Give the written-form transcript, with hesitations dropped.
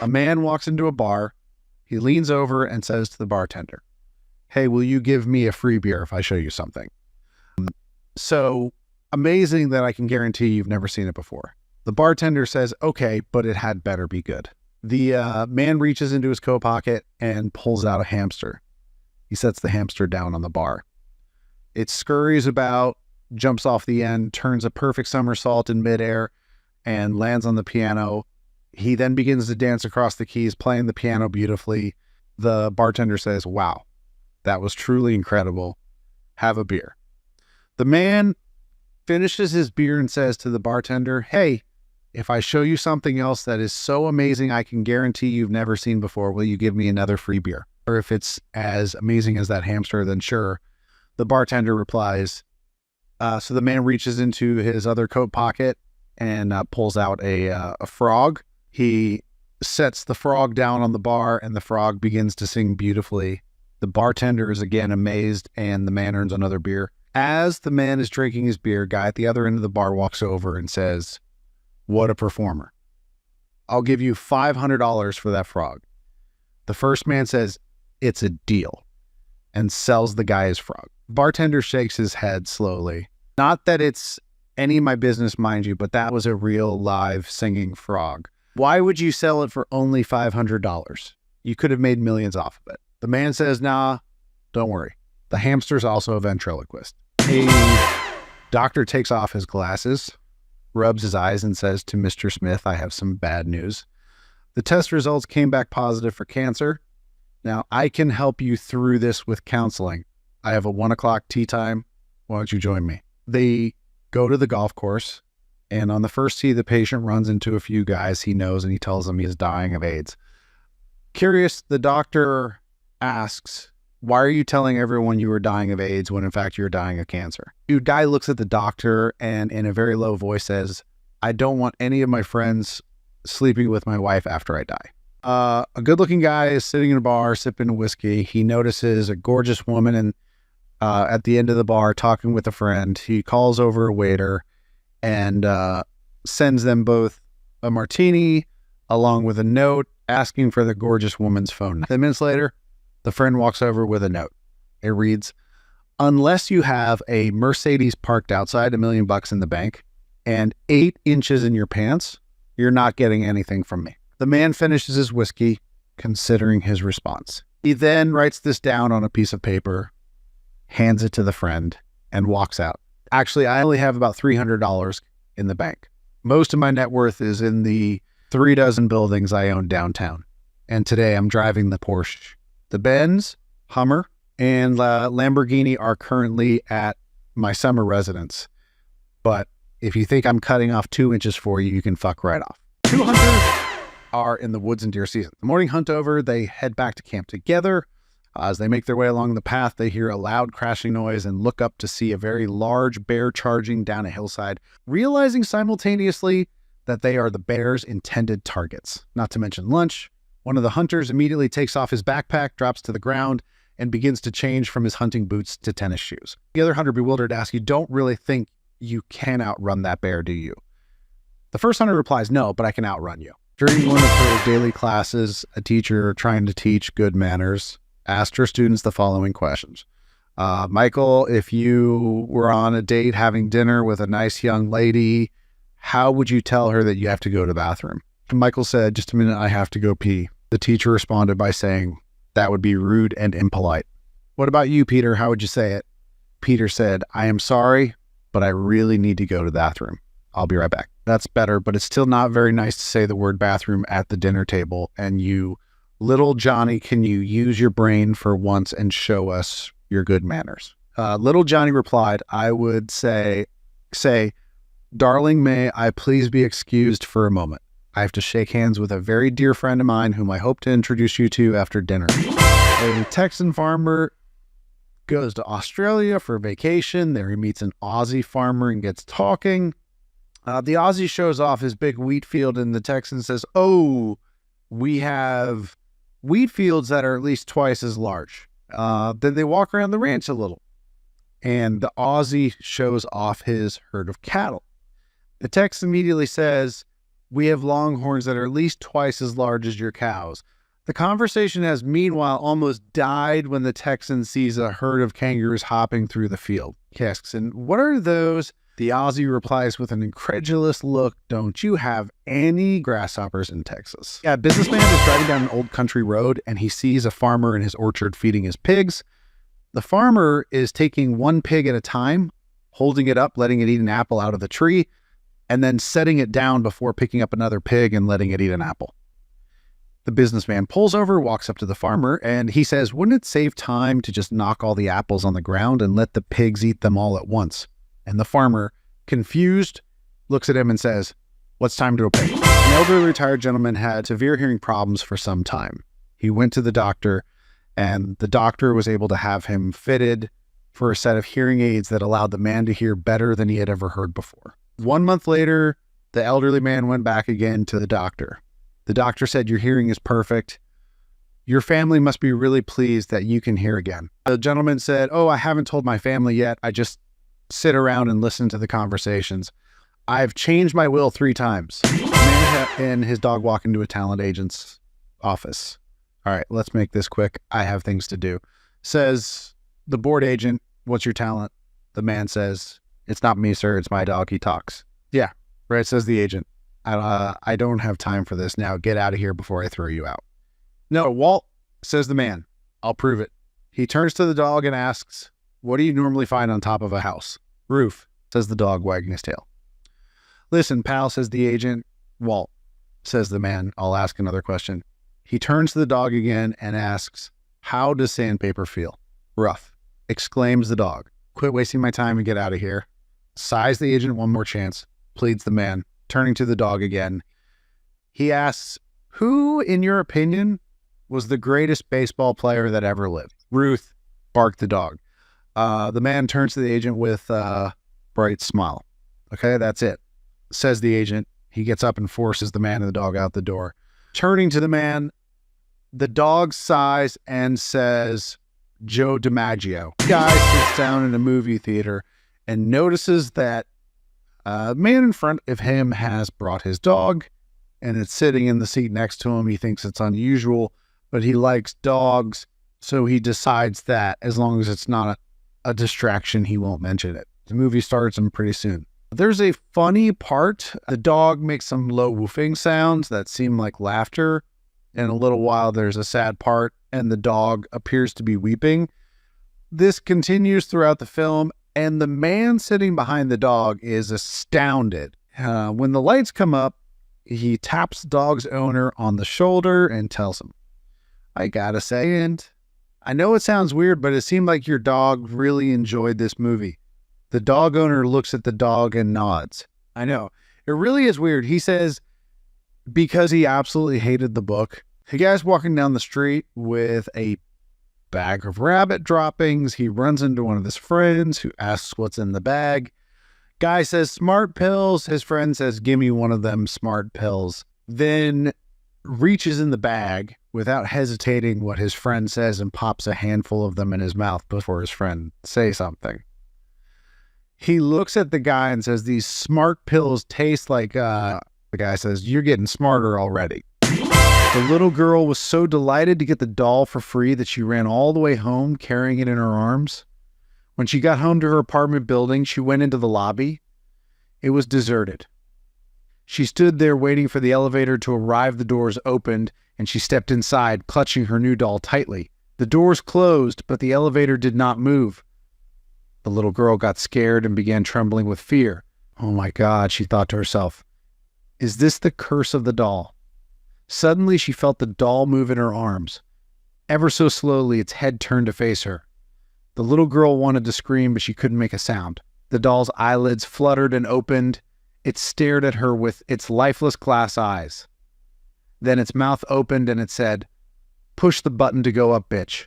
A man walks into a bar. He leans over and says to the bartender, "Hey, will you give me a free beer if I show you something?" So amazing that I can guarantee you've never seen it before. The bartender says, "Okay, but it had better be good." The man reaches into his coat pocket and pulls out a hamster. He sets the hamster down on the bar. It scurries about, jumps off the end, turns a perfect somersault in midair, and lands on the piano. He then begins to dance across the keys, playing the piano beautifully. The bartender says, "Wow, that was truly incredible. Have a beer." The man finishes his beer and says to the bartender, "Hey, if I show you something else that is so amazing I can guarantee you've never seen before, will you give me another free beer? Or if it's as amazing as that hamster, then sure." The bartender replies, so the man reaches into his other coat pocket and pulls out a frog. He sets the frog down on the bar, and the frog begins to sing beautifully. The bartender is again amazed, and the man earns another beer. As the man is drinking his beer, a guy at the other end of the bar walks over and says, "What a performer. I'll give you $500 for that frog." The first man says, "It's a deal," and sells the guy his frog. Bartender shakes his head slowly. Not that it's any of my business, mind you, but that was a real live singing frog. Why would you sell it for only $500? You could have made millions off of it. The man says, "Nah, don't worry. The hamster's also a ventriloquist." A doctor takes off his glasses, rubs his eyes, and says to Mr. Smith, "I have some bad news. The test results came back positive for cancer. Now, I can help you through this with counseling. I have a 1 o'clock tea time. Why don't you join me?" They go to the golf course, and on the first tee, the patient runs into a few guys he knows, and he tells them he is dying of AIDS. Curious, the doctor asks, "Why are you telling everyone you were dying of AIDS when in fact you're dying of cancer?" The guy looks at the doctor and in a very low voice says, "I don't want any of my friends sleeping with my wife after I die." A good-looking guy is sitting in a bar sipping whiskey. He notices a gorgeous woman and at the end of the bar talking with a friend. He calls over a waiter and sends them both a martini along with a note asking for the gorgeous woman's phone. 10 minutes later, the friend walks over with a note. It reads, "Unless you have a Mercedes parked outside, $1 million in the bank, and 8 inches in your pants, you're not getting anything from me." The man finishes his whiskey, considering his response. He then writes this down on a piece of paper, hands it to the friend, and walks out. "Actually, I only have about $300 in the bank. Most of my net worth is in the 36 buildings I own downtown. And today I'm driving the Porsche. The Benz, Hummer, and Lamborghini are currently at my summer residence. But if you think I'm cutting off 2 inches for you, you can fuck right off." 2 hunters are in the woods in deer season. The morning hunt over, they head back to camp together. As they make their way along the path, they hear a loud crashing noise and look up to see a very large bear charging down a hillside, realizing simultaneously that they are the bear's intended targets. Not to mention lunch. One of the hunters immediately takes off his backpack, drops to the ground, and begins to change from his hunting boots to tennis shoes. The other hunter, bewildered, asks, "You don't really think you can outrun that bear, do you?" The first hunter replies, "No, but I can outrun you." During one of her daily classes, a teacher trying to teach good manners asked her students the following questions. Michael, if you were on a date having dinner with a nice young lady, how would you tell her that you have to go to the bathroom? Michael said, "Just a minute, I have to go pee." The teacher responded by saying, "That would be rude and impolite." "What about you, Peter? How would you say it?" Peter said, "I am sorry, but I really need to go to the bathroom. I'll be right back." That's better, but it's still not very nice to say the word bathroom at the dinner table. And you, little Johnny, can you use your brain for once and show us your good manners? Little Johnny replied, "I would say, darling, may I please be excused for a moment. I have to shake hands with a very dear friend of mine whom I hope to introduce you to after dinner." A Texan farmer goes to Australia for vacation. There he meets an Aussie farmer and gets talking. The Aussie shows off his big wheat field, and the Texan says, "Oh, we have wheat fields that are at least twice as large." Then they walk around the ranch a little, and the Aussie shows off his herd of cattle. The Texan immediately says, We have longhorns that are at least twice as large as your cows. The conversation has meanwhile almost died when the Texan sees a herd of kangaroos hopping through the field. He asks, and what are those? The Aussie replies with an incredulous look, don't you have any grasshoppers in Texas? Yeah, a businessman is driving down an old country road and he sees a farmer in his orchard feeding his pigs. The farmer is taking one pig at a time, holding it up, letting it eat an apple out of the tree, and then setting it down before picking up another pig and letting it eat an apple. The businessman pulls over, walks up to the farmer, and he says, wouldn't it save time to just knock all the apples on the ground and let the pigs eat them all at once? And the farmer, confused, looks at him and says, what's time to a pig? An elderly retired gentleman had severe hearing problems for some time. He went to the doctor, and the doctor was able to have him fitted for a set of hearing aids that allowed the man to hear better than he had ever heard before. 1 month later, the elderly man went back again to the doctor. The doctor said, your hearing is perfect. Your family must be really pleased that you can hear again. The gentleman said, oh, I haven't told my family yet. I just sit around and listen to the conversations. I've changed my will 3 times. A man and his dog walk into a talent agent's office. All right, let's make this quick. I have things to do. Says the board agent, what's your talent? The man says, it's not me, sir. It's my dog. He talks. Yeah, right, says the agent. I don't have time for this now. Get out of here before I throw you out. No, Walt, says the man. I'll prove it. He turns to the dog and asks, what do you normally find on top of a house? Roof, says the dog, wagging his tail. Listen, pal, says the agent. Walt, says the man. I'll ask another question. He turns to the dog again and asks, how does sandpaper feel? Rough, exclaims the dog. Quit wasting my time and get out of here. Sighs the agent one more chance, pleads the man. Turning to the dog again, he asks, who, in your opinion, was the greatest baseball player that ever lived? Ruth, barked the dog. The man turns to the agent with a bright smile. Okay, that's it, says the agent. He gets up and forces the man and the dog out the door. Turning to the man, the dog sighs and says, Joe DiMaggio. The guy sits down in a movie theater and notices that a man in front of him has brought his dog, and it's sitting in the seat next to him. He thinks it's unusual, but he likes dogs, so he decides that as long as it's not a distraction, he won't mention it. The movie starts, and pretty soon. There's a funny part. The dog makes some low woofing sounds that seem like laughter. In a little while, there's a sad part, and the dog appears to be weeping. This continues throughout the film, and the man sitting behind the dog is astounded. When the lights come up, he taps the dog's owner on the shoulder and tells him, I gotta say, and I know it sounds weird, but it seemed like your dog really enjoyed this movie. The dog owner looks at the dog and nods. I know. It really is weird. He says, because he absolutely hated the book. A guy's walking down the street with a bag of rabbit droppings. He runs into one of his friends who asks what's in the bag. Guy says, smart pills. His friend says, give me one of them smart pills. Then reaches in the bag without hesitating what his friend says and pops a handful of them in his mouth before his friend says something. He looks at the guy and says, these smart pills taste like, the guy says, you're getting smarter already. The little girl was so delighted to get the doll for free that she ran all the way home carrying it in her arms. When she got home to her apartment building, she went into the lobby. It was deserted. She stood there waiting for the elevator to arrive. The doors opened, and she stepped inside, clutching her new doll tightly. The doors closed, but the elevator did not move. The little girl got scared and began trembling with fear. Oh my God, she thought to herself. Is this the curse of the doll? Suddenly, she felt the doll move in her arms. Ever so slowly, its head turned to face her. The little girl wanted to scream, but she couldn't make a sound. The doll's eyelids fluttered and opened. It stared at her with its lifeless glass eyes. Then its mouth opened and it said, push the button to go up, bitch.